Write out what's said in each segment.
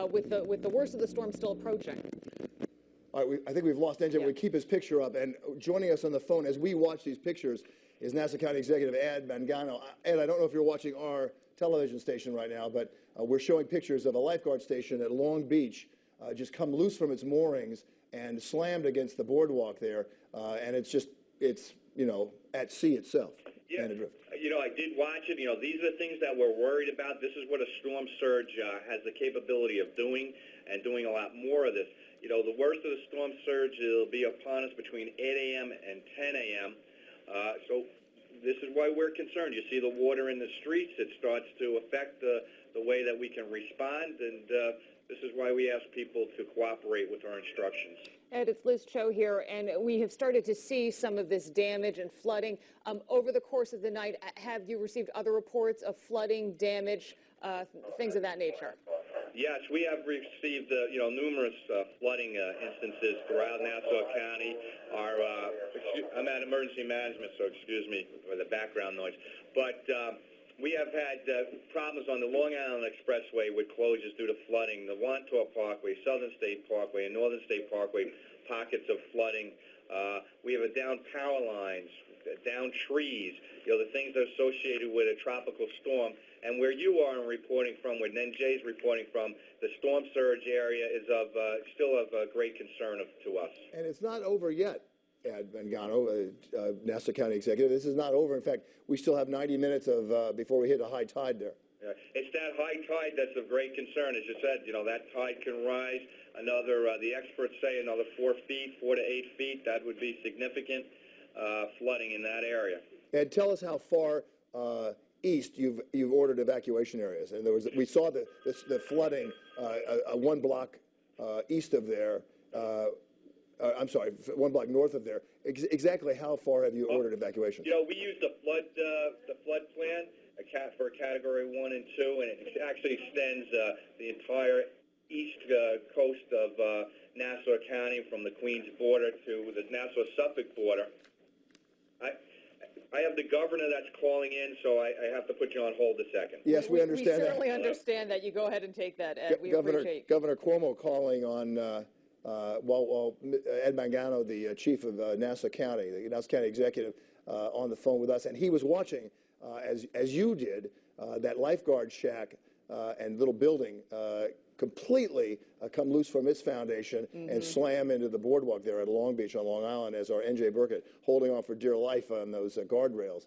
with the worst of the storm still approaching. All right, I think we've lost NJ. We'll keep his picture up. And joining us on the phone as we watch these pictures is Nassau County Executive Ed Mangano. Ed, I don't know if you're watching our television station right now, but we're showing pictures of a lifeguard station at Long Beach just come loose from its moorings and slammed against the boardwalk there. And it's at sea itself. Yeah, I did watch it. These are the things that we're worried about. This is what a storm surge has the capability of doing, and doing a lot more of this. The worst of the storm surge will be upon us between 8 a.m. and 10 a.m. So this is why we're concerned. You see the water in the streets. It starts to affect the way that we can respond, and this is why we ask people to cooperate with our instructions. Ed, it's Liz Cho here, and we have started to see some of this damage and flooding. Over the course of the night, have you received other reports of flooding, damage, things of that nature? Yes, we have received numerous flooding instances throughout Nassau County. I'm at emergency management, so excuse me for the background noise. But we have had problems on the Long Island Expressway with closures due to flooding. The Wantaw Parkway, Southern State Parkway, and Northern State Parkway, pockets of flooding. We have down power lines, down trees, the things that are associated with a tropical storm. And where you are reporting from, where NJ's reporting from, the storm surge area is still of great concern to us. And it's not over yet, Ed Mangano, Nassau County Executive. This is not over. In fact, we still have 90 minutes before we hit a high tide there. It's that high tide that's of great concern. As you said, that tide can rise another, the experts say another 4 feet, 4 to 8 feet. That would be significant flooding in that area. Ed, tell us how far east you've ordered evacuation areas. And we saw the flooding 1 block east of there. I'm sorry, 1 block north of there. Exactly how far have you ordered evacuation? We use the flood plan for Category 1 and 2, and it actually extends the entire east coast of Nassau County from the Queens border to the Nassau-Suffolk border. I have the governor that's calling in, so I have to put you on hold a second. Yes, we understand that. We certainly understand that. You go ahead and take that, Ed. We appreciate Governor Cuomo calling on while Ed Mangano, the chief of Nassau County, the Nassau County executive, on the phone with us, and he was watching, as you did, that lifeguard shack and little building completely come loose from its foundation and slam into the boardwalk there at Long Beach on Long Island as our NJ Burkett holding on for dear life on those guardrails.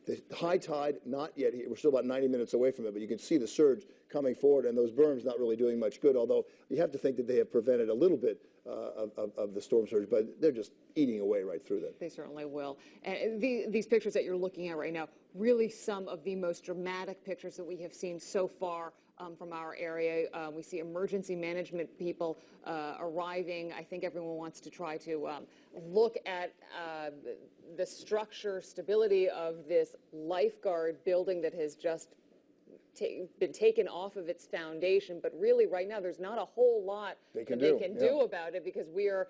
The high tide, not yet. We're still about 90 minutes away from it, but you can see the surge coming forward, and those berms not really doing much good, although you have to think that they have prevented a little bit of the storm surge, but they're just eating away right through that. They certainly will. And these pictures that you're looking at right now, really some of the most dramatic pictures that we have seen so far from our area. We see emergency management people arriving. I think everyone wants to try to look at the structure, stability of this lifeguard building that has just been taken off of its foundation. But really right now there's not a whole lot they can do about it, because we are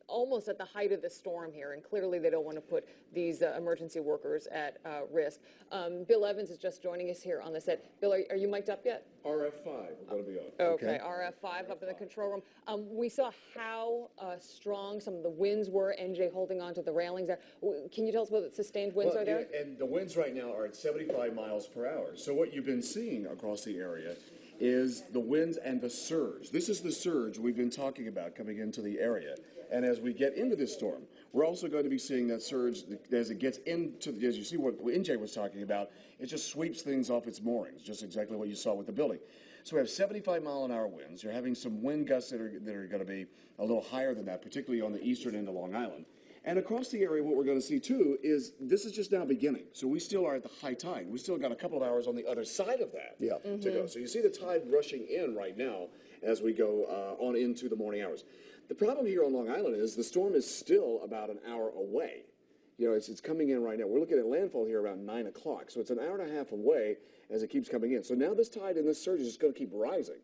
almost at the height of the storm here, and clearly they don't want to put these emergency workers at risk. Bill Evans is just joining us here on the set. Bill, are you mic'd up yet? RF5, we're going to be on. Okay, RF5 up in the control room. We saw how strong some of the winds were, NJ holding on to the railings there. Can you tell us what sustained winds are there? And the winds right now are at 75 miles per hour. So what you've been seeing across the area is the winds and the surge. This is the surge we've been talking about coming into the area. And as we get into this storm, we're also going to be seeing that surge as it gets into, as you see what NJ was talking about, it just sweeps things off its moorings, just exactly what you saw with the building. So we have 75-mile-an-hour winds. You're having some wind gusts that are going to be a little higher than that, particularly on the eastern end of Long Island. And across the area, what we're going to see, too, is this is just now beginning. So we still are at the high tide. We still got a couple of hours on the other side of that to go. So you see the tide rushing in right now as we go on into the morning hours. The problem here on Long Island is the storm is still about an hour away. It's coming in right now. We're looking at landfall here around 9 o'clock. So it's an hour and a half away as it keeps coming in. So now this tide and this surge is just going to keep rising.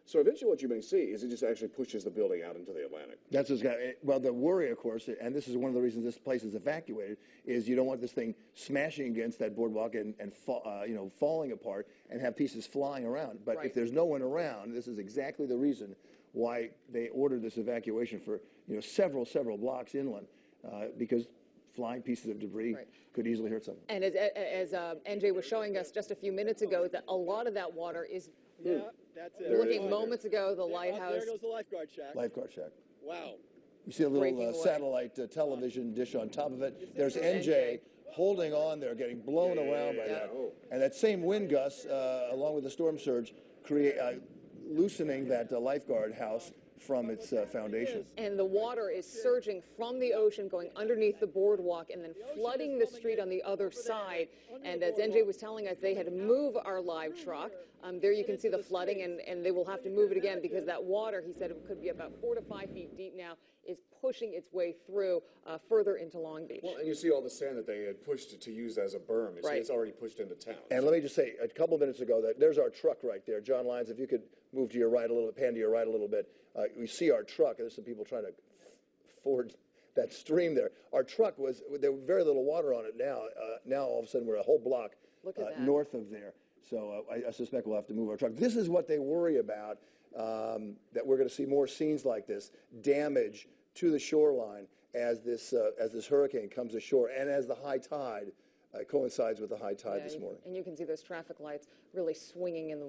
So eventually what you may see is it just actually pushes the building out into the Atlantic. That's what's got. Well, the worry, of course, and this is one of the reasons this place is evacuated, is you don't want this thing smashing against that boardwalk and falling apart and have pieces flying around. But Right. if there's no one around, this is exactly the reason why they ordered this evacuation for several blocks inland, because flying pieces of debris Right. could easily hurt someone. And as NJ was showing us just a few minutes ago, that a lot of that water is That's it. looking moments ago, the lighthouse. There goes the lifeguard shack. Lifeguard shack. Wow. You see a Breaking little away. satellite television dish on top of it. There's NJ holding on there, getting blown around by that. And that same wind gust, along with the storm surge, loosening that lifeguard house from its foundation. And the water is surging from the ocean, going underneath the boardwalk, and then flooding the street on the other side. And as NJ was telling us, they had to move our live truck. There you can see the flooding, and they will have to move it again because that water, he said it could be about 4 to 5 feet deep now, is pushing its way through further into Long Beach. Well, and you see all the sand that they had pushed to use as a berm. You see Right. it's already pushed into town. And let me just say, a couple minutes ago, there's our truck right there. John Lyons, if you could move to your right a little bit, pan to your right a little bit. We see our truck. There's some people trying to ford that stream there. Our truck there was very little water on it now. Now, all of a sudden, we're a whole block Look at that. north of there. So I suspect we'll have to move our truck. This is what they worry about, that we're going to see more scenes like this, damage to the shoreline as this hurricane comes ashore and as the high tide coincides with the high tide this morning. And you can see those traffic lights really swinging in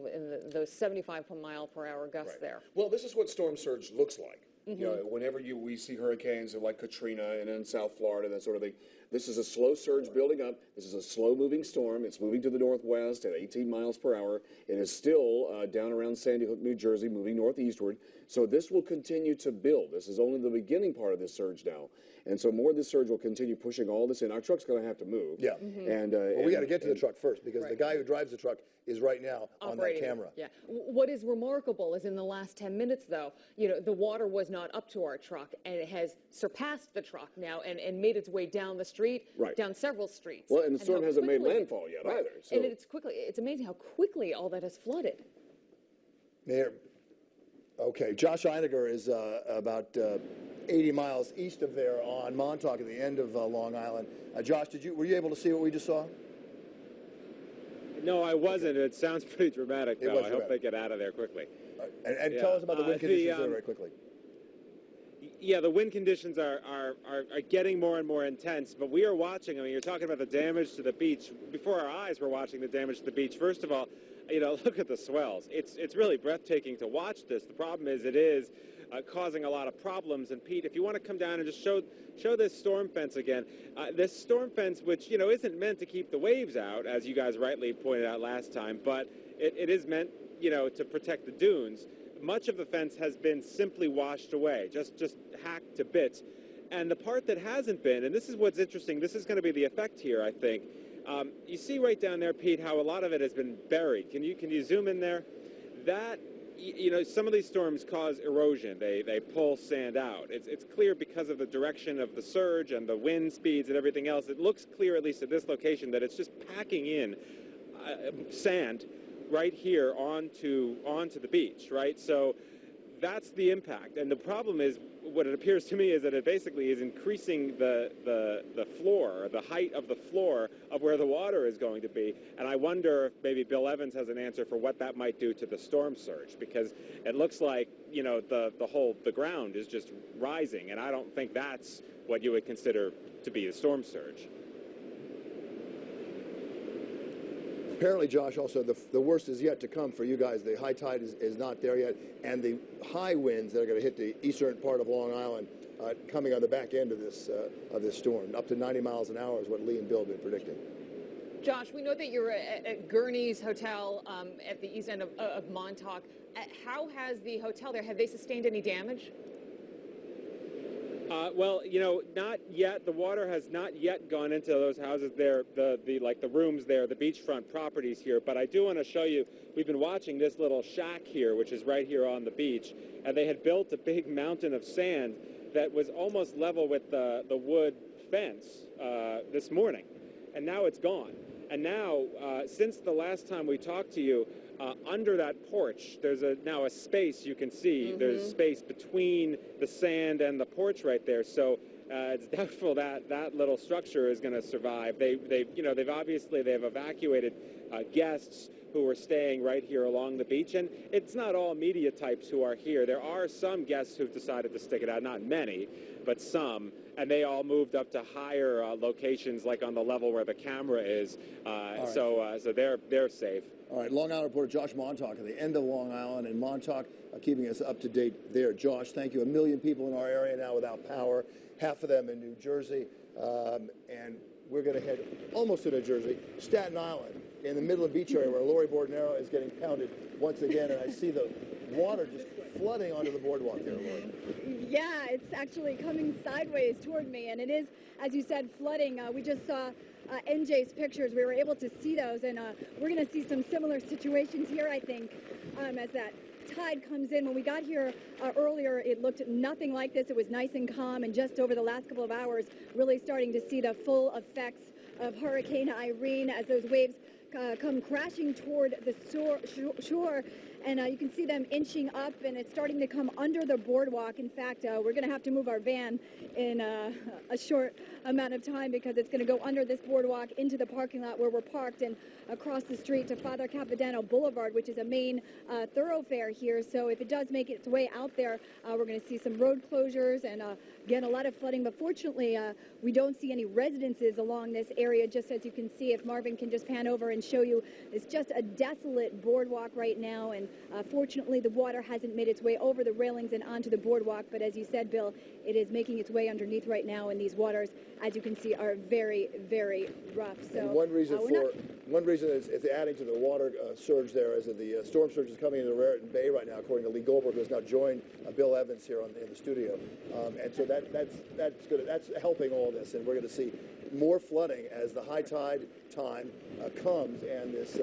those 75-mile-per-hour gusts Right. there. Well, this is what storm surge looks like. You know, whenever we see hurricanes like Katrina and in South Florida, that sort of thing, this is a slow surge building up. This is a slow-moving storm. It's moving to the northwest at 18 miles per hour. It is still down around Sandy Hook, New Jersey, moving northeastward. So this will continue to build. This is only the beginning part of this surge now. And so more of this surge will continue pushing all this in. Our truck's going to have to move. Yeah. And Well, we got to get to the truck first because the Right. guy who drives the truck is right now on that Operating it. camera. Yeah. What is remarkable is in the last 10 minutes, though, the water was not up to our truck, and it has surpassed the truck now and made its way down the street, Right. down several streets. Well, and the storm how hasn't made quickly- landfall yet Right. either. So. And it's amazing how quickly all that has flooded. Mayor, okay, Josh Einiger is about 80 miles east of there on Montauk at the end of Long Island. Josh, were you able to see what we just saw? No, I wasn't. It sounds pretty dramatic, It though. was I hope dramatic. they get out of there quickly. And Yeah. tell us about the wind conditions there the, very quickly. Yeah, the wind conditions are getting more and more intense, but we are watching. I mean, you're talking about the damage to the beach. Before our eyes, we're watching the damage to the beach. First of all, look at the swells. It's really breathtaking to watch this. The problem is it is causing a lot of problems. And Pete, if you want to come down and just show this storm fence again, this storm fence, which isn't meant to keep the waves out, as you guys rightly pointed out last time, but it is meant to protect the dunes. Much of the fence has been simply washed away, just hacked to bits. And the part that hasn't been, and this is what's interesting, this is going to be the effect here, I think. You see right down there, Pete, how a lot of it has been buried. Can you zoom in there? That, some of these storms cause erosion. They pull sand out. It's clear because of the direction of the surge and the wind speeds and everything else. It looks clear, at least at this location, that it's just packing in sand right here onto the beach, right? So that's the impact. And the problem is, what it appears to me is that it basically is increasing the floor, the height of the floor of where the water is going to be. And I wonder if maybe Bill Evans has an answer for what that might do to the storm surge, because it looks like, the ground is just rising. And I don't think that's what you would consider to be a storm surge. Apparently, Josh, also the worst is yet to come for you guys. The high tide is not there yet, and the high winds that are going to hit the eastern part of Long Island coming on the back end of this storm, up to 90 miles an hour is what Lee and Bill have been predicting. Josh, we know that you're at Gurney's Hotel at the east end of Montauk. How has the hotel there, have they sustained any damage? Well, not yet. The water has not yet gone into those houses there, the rooms there, the beachfront properties here. But I do want to show you, we've been watching this little shack here, which is right here on the beach, and they had built a big mountain of sand that was almost level with the wood fence this morning, and now it's gone. And now, since the last time we talked to you, under that porch, there's now a space you can see. There's space between the sand and the porch right there. So it's doubtful that that little structure is going to survive. They've evacuated guests who were staying right here along the beach, and it's not all media types who are here. There are some guests who've decided to stick it out, not many, but some, and they all moved up to higher locations, like on the level where the camera is. So they're safe. All right, Long Island reporter Josh Montauk at the end of Long Island, and Montauk keeping us up to date there. Josh, thank you. 1 million people in our area now without power, half of them in New Jersey, and we're going to head almost to New Jersey, Staten Island, in the middle of the beach area where Lori Bordenero is getting pounded once again, and I see the water just flooding onto the boardwalk there, Lori. Yeah, it's actually coming sideways toward me, and it is, as you said, flooding. We just saw NJ's pictures. We were able to see those, and we're going to see some similar situations here, I think, as that tide comes in. When we got here earlier, it looked nothing like this. It was nice and calm, and just over the last couple of hours, really starting to see the full effects of Hurricane Irene as those waves come crashing toward the shore, and you can see them inching up, and it's starting to come under the boardwalk. In fact, we're going to have to move our van in a short amount of time because it's going to go under this boardwalk into the parking lot where we're parked and across the street to Father Capodanno Boulevard, which is a main thoroughfare here. So if it does make its way out there, we're going to see some road closures and again, a lot of flooding. But fortunately, we don't see any residences along this area, just as you can see. If Marvin can just pan over and show you, it's just a desolate boardwalk right now, and fortunately the water hasn't made its way over the railings and onto the boardwalk, but as you said, Bill, it is making its way underneath right now, and these waters, as you can see, are very, very rough. So and one reason it's adding to the water surge there is that the storm surge is coming into Raritan Bay right now, according to Lee Goldberg, who has now joined Bill Evans here in the studio, and so that's helping all this, and we're going to see more flooding as the high tide time comes and this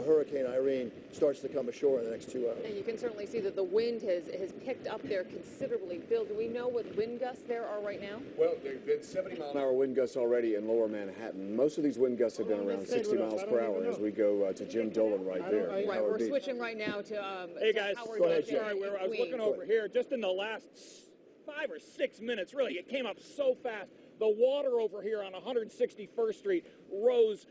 Hurricane Irene starts to come ashore in the next 2 hours. And you can certainly see that the wind has picked up there considerably. Bill, do we know what wind gusts there are right now? Well, there have been 70-mile-an-hour wind gusts already in lower Manhattan. Most of these wind gusts have been around 60 miles per hour as we go to Jim Dolan right there. Right, we're switching right now to hey guys, Howard sorry, Beach I was looking over here just in the last 5 or 6 minutes, really. It came up so fast. The water over here on 161st Street rose,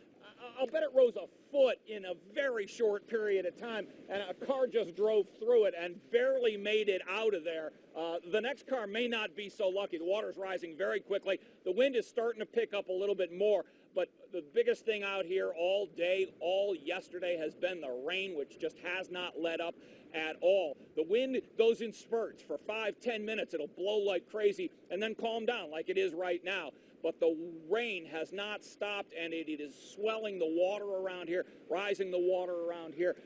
I'll bet it rose a foot in a very short period of time, and a car just drove through it and barely made it out of there. The next car may not be so lucky. The water's rising very quickly. The wind is starting to pick up a little bit more, but the biggest thing out here all day, all yesterday, has been the rain, which just has not let up at all. The wind goes in spurts for 5-10 minutes. It'll blow like crazy and then calm down like it is right now. But the rain has not stopped, and it is swelling the water around here, rising the water around here.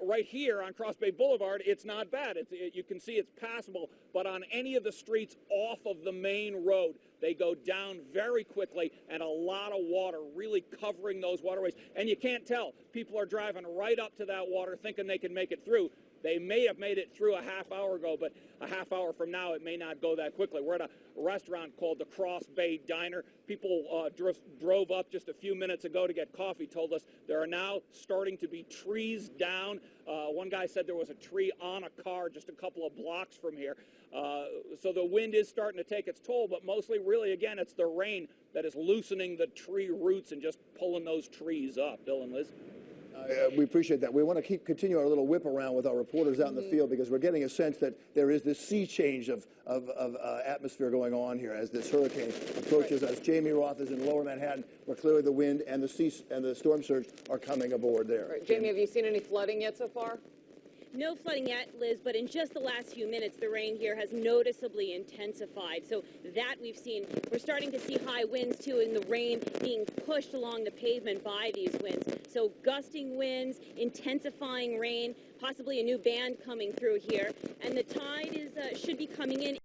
Right here on Cross Bay Boulevard, it's not bad. You can see it's passable, but on any of the streets off of the main road, they go down very quickly, and a lot of water really covering those waterways. And you can't tell. People are driving right up to that water thinking they can make it through. They may have made it through a half hour ago, but a half hour from now, it may not go that quickly. We're at a restaurant called the Cross Bay Diner. People drove up just a few minutes ago to get coffee, told us there are now starting to be trees down. One guy said there was a tree on a car just a couple of blocks from here. So the wind is starting to take its toll, but mostly, really, again, it's the rain that is loosening the tree roots and just pulling those trees up. Bill and Liz? We appreciate that. We want to continue our little whip around with our reporters out in the field because we're getting a sense that there is this sea change of atmosphere going on here as this hurricane approaches us. Jamie Roth is in lower Manhattan where clearly the wind and the storm surge are coming aboard there. Right. Jamie, have you seen any flooding yet so far? No flooding yet, Liz, but in just the last few minutes, the rain here has noticeably intensified. So that we've seen. We're starting to see high winds, too, and the rain being pushed along the pavement by these winds. So gusting winds, intensifying rain, possibly a new band coming through here. And the tide should be coming in.